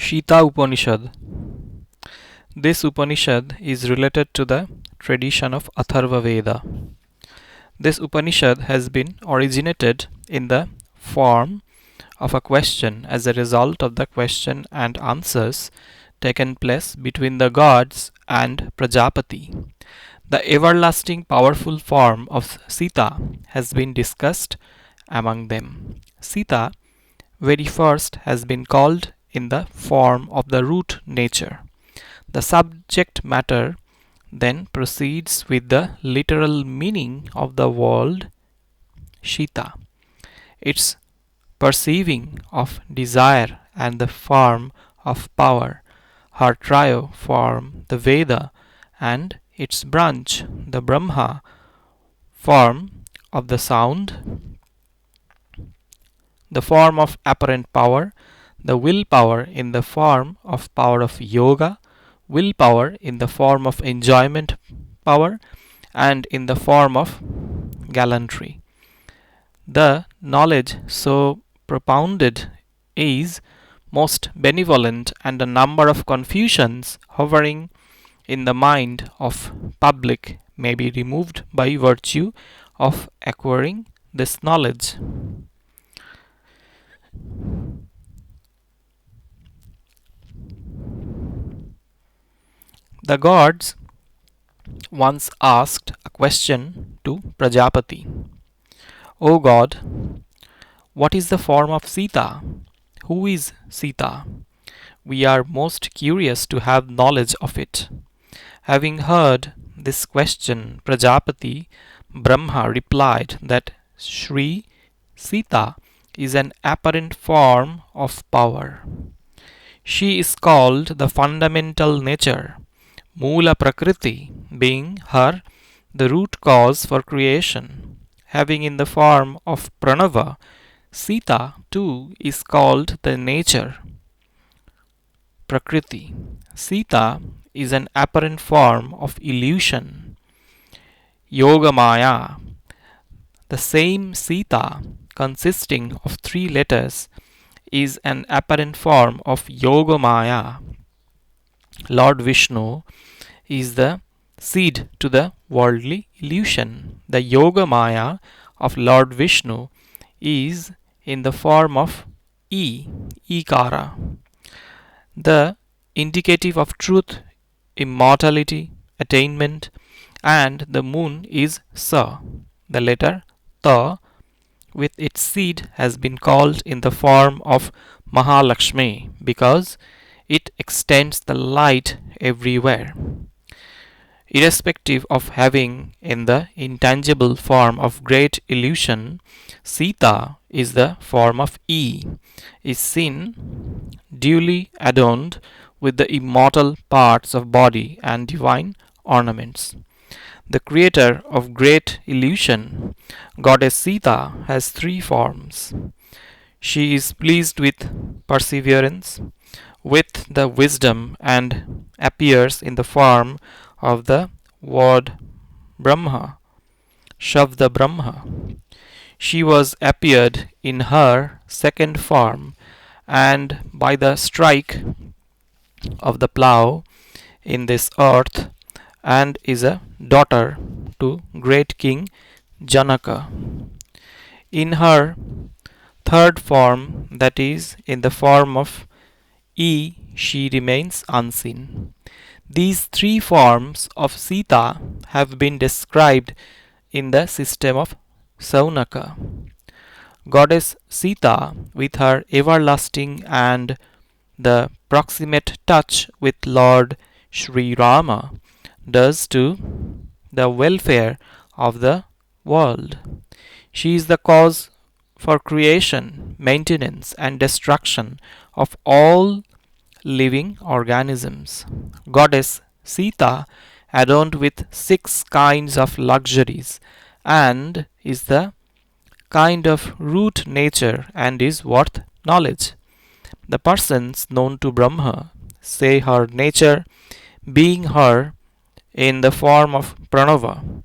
Sita Upanishad. This Upanishad is related to the tradition of AtharvaVeda. This Upanishad has been originated in the form of a question as a result of the question and answers taken place between the gods and Prajapati. The everlasting powerful form of Sita has been discussed among them. Sita very first has been called in the form of the root nature. The subject matter then proceeds with the literal meaning of the word Shita, its perceiving of desire and the form of power, her trio form the Veda and its branch the Brahma form of the sound, the form of apparent power, the willpower in the form of power of yoga, willpower in the form of enjoyment power, and in the form of gallantry. The knowledge so propounded is most benevolent, and a number of confusions hovering in the mind of public may be removed by virtue of acquiring this knowledge. The gods once asked a question to Prajapati. O God, what is the form of Sita? Who is Sita? We are most curious to have knowledge of it. Having heard this question, Prajapati Brahma replied that Sri Sita is an apparent form of power. She is called the fundamental nature, Mula Prakriti, being her the root cause for creation. Having in the form of Pranava, Sita too is called the nature, Prakriti. Sita is an apparent form of illusion, Yogamaya. The same Sita, consisting of three letters, is an apparent form of Yogamaya. Lord Vishnu is the seed to the worldly illusion. The Yogamaya of Lord Vishnu is in the form of Ikara, the indicative of truth, immortality, attainment, and the moon is Sa. The letter Ta with its seed has been called in the form of Mahalakshmi because it extends the light everywhere. Irrespective of having in the intangible form of great illusion, Sita is the form of is seen duly adorned with the immortal parts of body and divine ornaments. The creator of great illusion, goddess Sita, has three forms. She is pleased with perseverance, with the wisdom, and appears in the form of the word Brahma, Shabda Brahma. She was appeared in her second form, and by the strike of the plough in this earth, and is a daughter to great king Janaka. In her third form, that is, in the form of she remains unseen. These three forms of Sita have been described in the system of Saunaka. Goddess Sita, with her everlasting and the proximate touch with Lord Sri Rama, does to the welfare of the world. She is the cause for creation, maintenance, and destruction of all living organisms. Goddess Sita, adorned with 6 kinds of luxuries, and is the kind of root nature and is worth knowledge. The persons known to Brahma say her nature being her in the form of Pranava.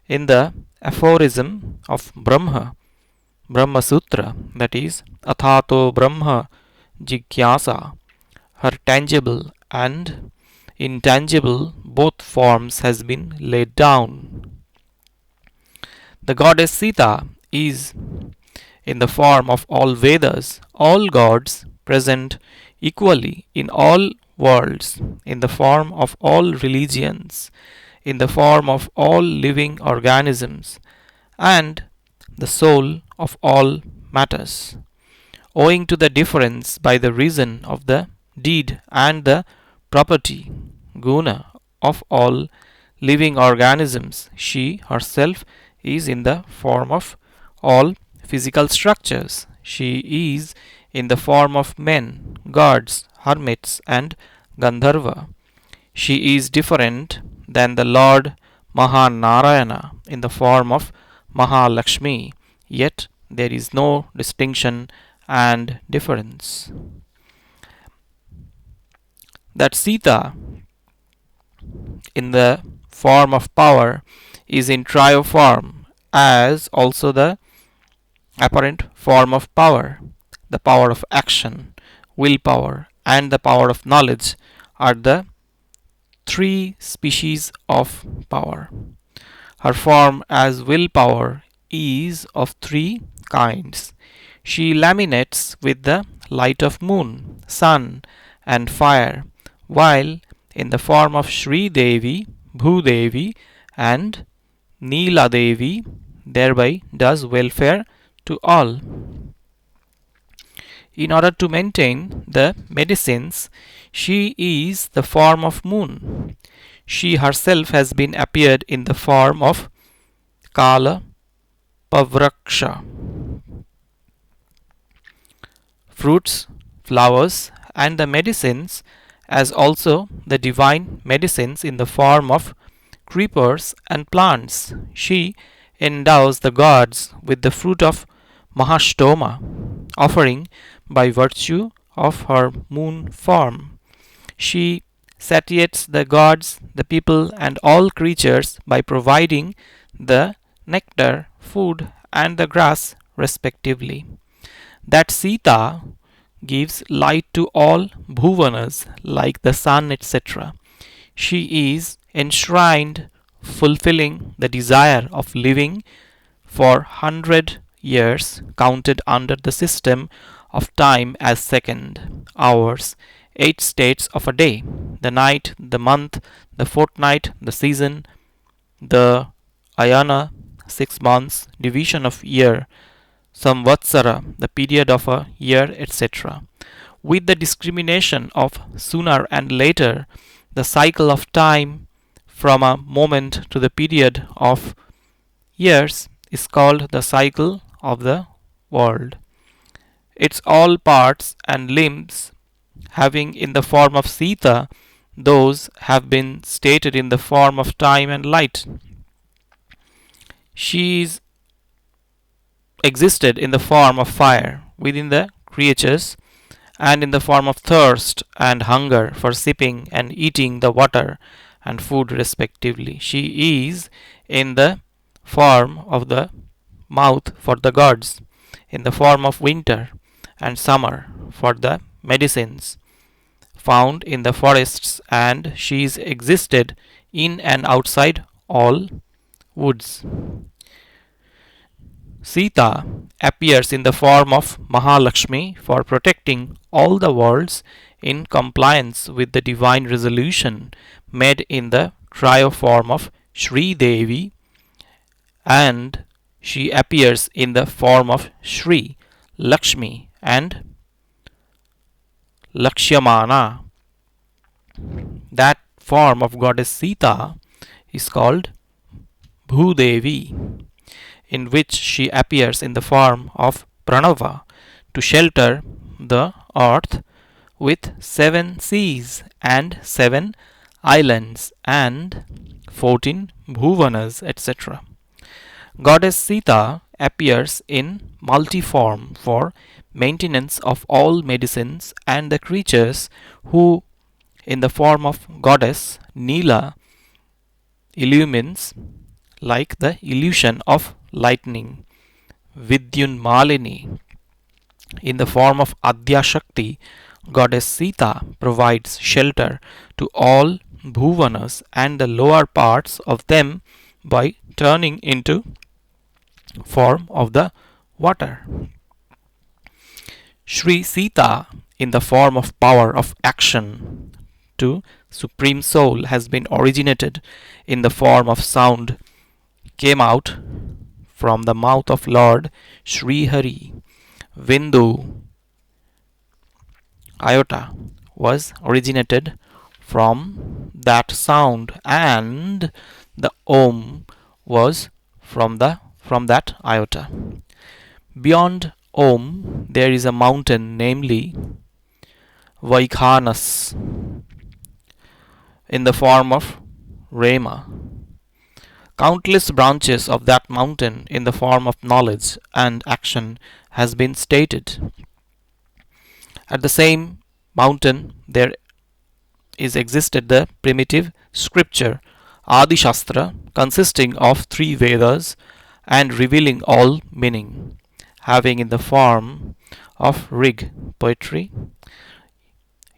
In the aphorism of Brahma Sutra, that is, Athato Brahma Jigyasa, her tangible and intangible both forms has been laid down. The goddess Sita is in the form of all Vedas, all gods present equally in all worlds, in the form of all religions, in the form of all living organisms, and the soul of all matters. Owing to the difference by the reason of the deed and the property, guna, of all living organisms, she herself is in the form of all physical structures. She is in the form of men, gods, hermits, and Gandharva. She is different than the Lord Mahanarayana in the form of Mahalakshmi, yet there is no distinction and difference. That Sita, in the form of power, is in trio form, as also the apparent form of power, the power of action, willpower, and the power of knowledge are the three species of power. Her form as willpower is of three kinds. She laminates with the light of moon, sun, and fire, while in the form of Sri Devi, Bhudevi, and Neela Devi, thereby does welfare to all. In order to maintain the medicines, she is the form of moon. She herself has been appeared in the form of Kala Pavraksha. Fruits, flowers, and the medicines, as also the divine medicines in the form of creepers and plants. She endows the gods with the fruit of Mahastoma, offering by virtue of her moon form. She satiates the gods, the people, and all creatures by providing the nectar, food, and the grass, respectively. That Sita gives light to all bhuvanas like the sun, etc. She is enshrined, fulfilling the desire of living for 100 years, counted under the system of time as second, hours, 8 states of a day, the night, the month, the fortnight, the season, the ayana, 6 months, division of year, samvatsara, the period of a year, etc. With the discrimination of sooner and later, the cycle of time from a moment to the period of years is called the cycle of the world. Its all parts and limbs having in the form of Sita, those have been stated in the form of time and light. She is existed in the form of fire within the creatures, and in the form of thirst and hunger for sipping and eating the water and food respectively. She is in the form of the mouth for the gods, in the form of winter and summer for the medicines found in the forests, and she is existed in and outside all woods. Sita appears in the form of Mahalakshmi for protecting all the worlds in compliance with the divine resolution made in the trio form of Sri Devi, and she appears in the form of Sri, Lakshmi, and Lakshyamana. That form of goddess Sita is called Bhudevi, in which she appears in the form of Pranava to shelter the earth with 7 seas and 7 islands and 14 bhuvanas, etc. Goddess Sita appears in multiform for maintenance of all medicines and the creatures who, in the form of goddess Neela, illumines like the illusion of lightning. Vidyun Malini, in the form of Adya Shakti, Goddess Sita provides shelter to all bhuvanas and the lower parts of them by turning into form of the water. Sri Sita, in the form of power of action to Supreme Soul, has been originated in the form of sound, came out from the mouth of Lord Sri Hari. Vindu iota was originated from that sound, and the Om was from that iota. Beyond Om there is a mountain, namely Vaikhanas, in the form of Rema. Countless branches of that mountain in the form of knowledge and action has been stated. At the same mountain there is existed the primitive scripture Adi Shastra, consisting of three Vedas and revealing all meaning, having in the form of Rig, poetry,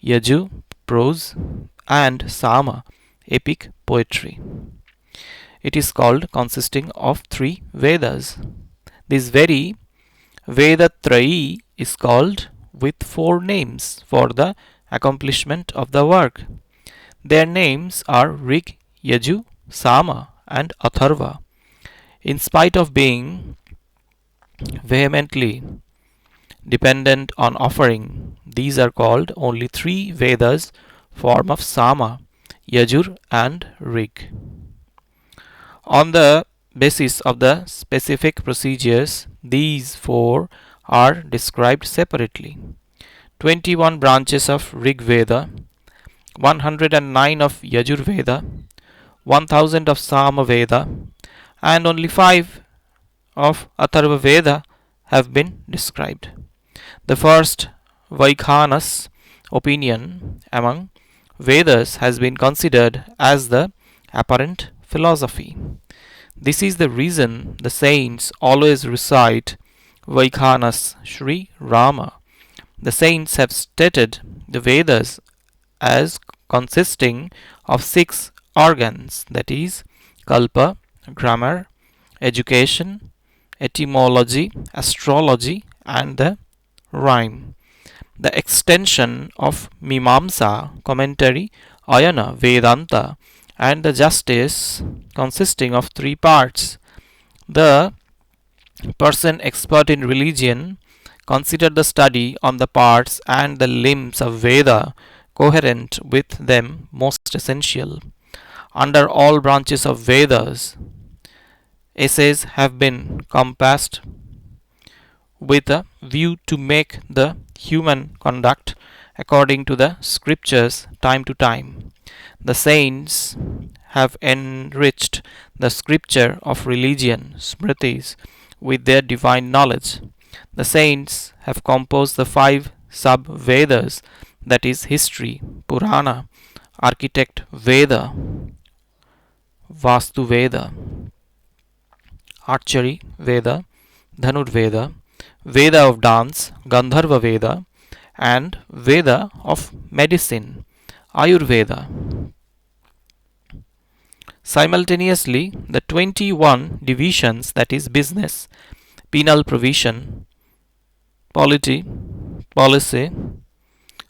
Yaju, prose, and Sama, epic poetry. It is called consisting of three Vedas. This very Vedatrayi is called with four names for the accomplishment of the work. Their names are Rig, Yaju, Sama, and Atharva. In spite of being vehemently dependent on offering, these are called only three Vedas, form of Sama, Yajur, and Rig. On the basis of the specific procedures, these four are described separately. 21 branches of Rig Veda, 109 of Yajur Veda, 1000 of Sama Veda, and only 5 of Atharva Veda have been described. The first Vaikhanas opinion among Vedas has been considered as the apparent philosophy. This is the reason the saints always recite Vaikhanas Sri Rama. The saints have stated the Vedas as consisting of 6 organs, that is, Kalpa, grammar, education, etymology, astrology, and the rhyme. The extension of Mimamsa, commentary, Ayana, Vedanta, and the justice, consisting of 3 parts. The person expert in religion consider the study on the parts and the limbs of Veda coherent with them most essential. Under all branches of Vedas, essays have been compassed with a view to make the human conduct according to the scriptures time to time. The saints have enriched the scripture of religion, Smritis, with their divine knowledge. The saints have composed the 5 sub Vedas, that is, history, Purana, architect Veda, Vastu Veda, archery Veda, Dhanur Veda, Veda of dance, Gandharva Veda, and Veda of medicine, Ayurveda. Simultaneously, the 21 divisions, that is, business, penal provision, polity, policy,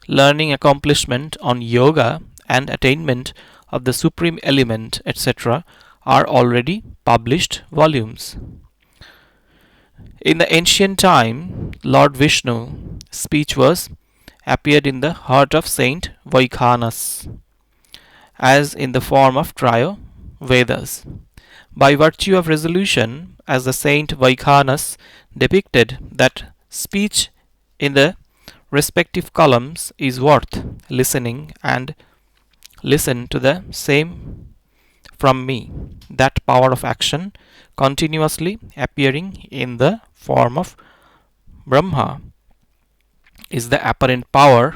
learning, accomplishment on yoga, and attainment of the supreme element, etc., are already published volumes. In the ancient time, Lord Vishnu speech was appeared in the heart of Saint Vaikhanas, as in the form of Tryo Vedas. By virtue of resolution, as the Saint Vaikhanas depicted that speech in the respective columns is worth listening, and listen to the same from me, that power of action continuously appearing in the form of Brahma is the apparent power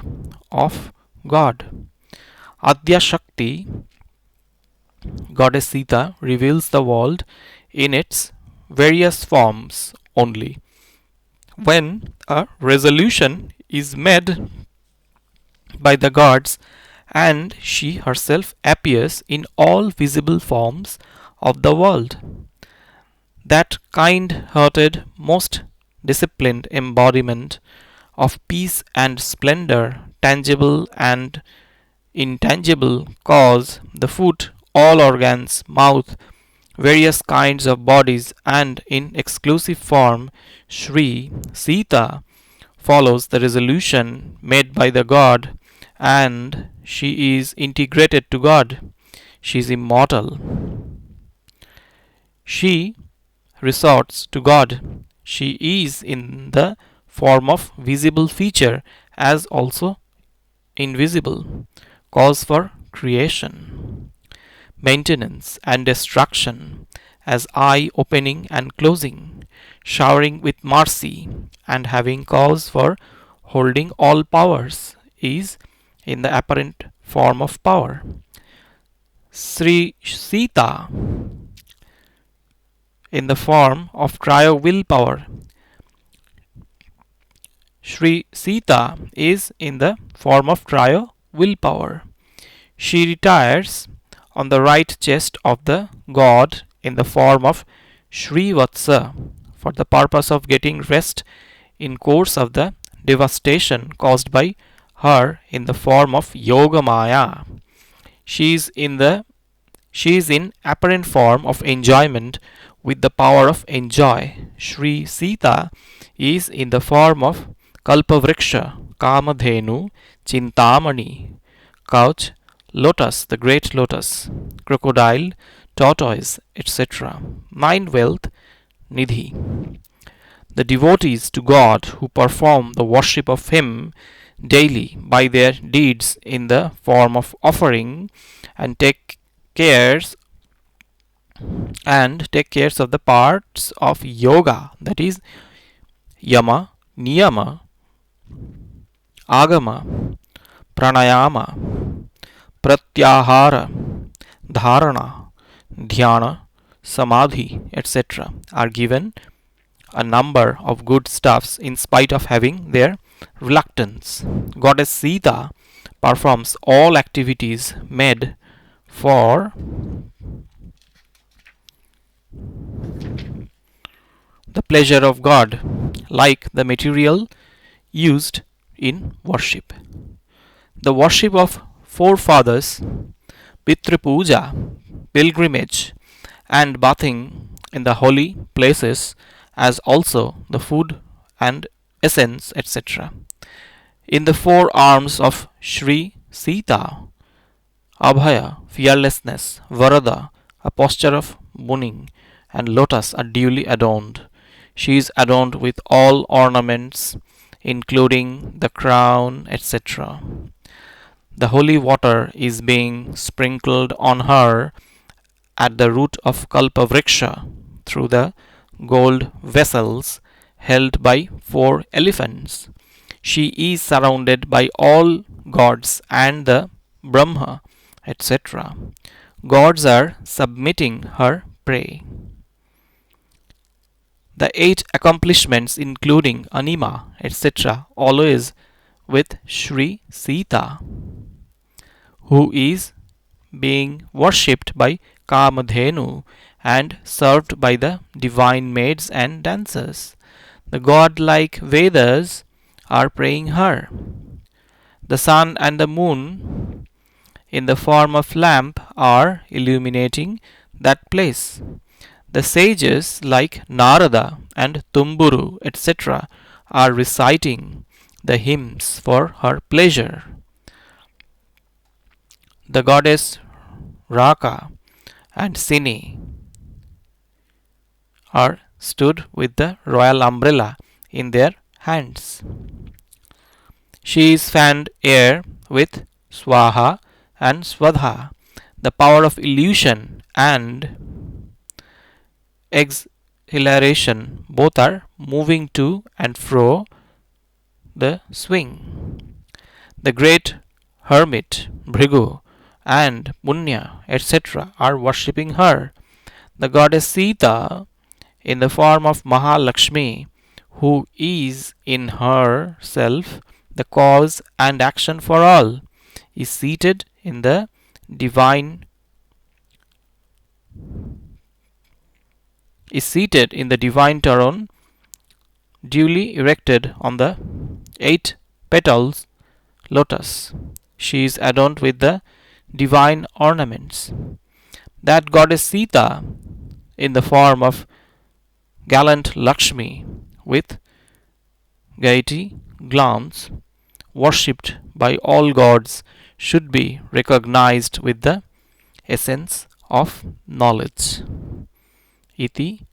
of God. Adya Shakti, Goddess Sita, reveals the world in its various forms only. When a resolution is made by the gods, and she herself appears in all visible forms of the world. That kind hearted, most disciplined embodiment of peace and splendor, tangible and intangible, cause the foot, all organs, mouth, various kinds of bodies, and in exclusive form, Sri Sita follows the resolution made by the God, and she is integrated to God. She is immortal. She resorts to God. She is in the form of visible feature as also invisible, cause for creation, maintenance, and destruction, as eye opening and closing, showering with mercy, and having cause for holding all powers, is in the apparent form of power. Sri Sita in the form of trio willpower. Sri Sita is in the form of trio willpower. She retires on the right chest of the god in the form of Srivatsa for the purpose of getting rest in course of the devastation caused by her in the form of Yogamaya. She is in the she is in apparent form of enjoyment with the power of enjoy. Sri Sita is in the form of Kalpavriksha, Kamadhenu, Chintamani, couch, lotus, the great lotus, crocodile, tortoise, etc. Mind wealth, Nidhi. The devotees to God who perform the worship of Him daily by their deeds in the form of offering and cares take cares of the parts of yoga, that is yama, niyama, agama, pranayama, pratyahara, dharana, dhyana, samadhi, etc., are given a number of good stuffs in spite of having their reluctance. Goddess Sita performs all activities made for the pleasure of God, like the material used in worship. The worship of forefathers, Pitru Puja, pilgrimage, and bathing in the holy places, as also the food and essence, etc. In the four arms of Sri Sita, Abhaya, fearlessness, Varada, a posture of boning, and lotus are duly adorned. She is adorned with all ornaments, including the crown, etc. The holy water is being sprinkled on her at the root of Kalpavriksha through the gold vessels held by four elephants. She is surrounded by all gods and the Brahma, etc. Gods are submitting her prey. The eight accomplishments, including Anima, etc., always with Sri Sita, who is being worshipped by Kamadhenu and served by the divine maids and dancers. The godlike Vedas are praying her. The sun and the moon, in the form of lamp, are illuminating that place. The sages like Narada and Tumburu, etc., are reciting the hymns for her pleasure. The goddess Raka and Sini are stood with the royal umbrella in their hands. She is fanned air with Swaha and Swadha, the power of illusion and exhilaration. Both are moving to and fro the swing. The great hermit Bhrigu and Punya, etc., are worshipping her. The goddess Sita, in the form of Mahalakshmi, who is in herself the cause and action for all, is seated in the divine throne, duly erected on the eight petals lotus. She is adorned with the divine ornaments. That goddess Sita, in the form of gallant Lakshmi, with gaiety glance, worshipped by all gods, should be recognized with the essence of knowledge. Iti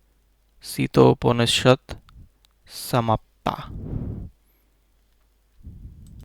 Sitopanishad Samapta.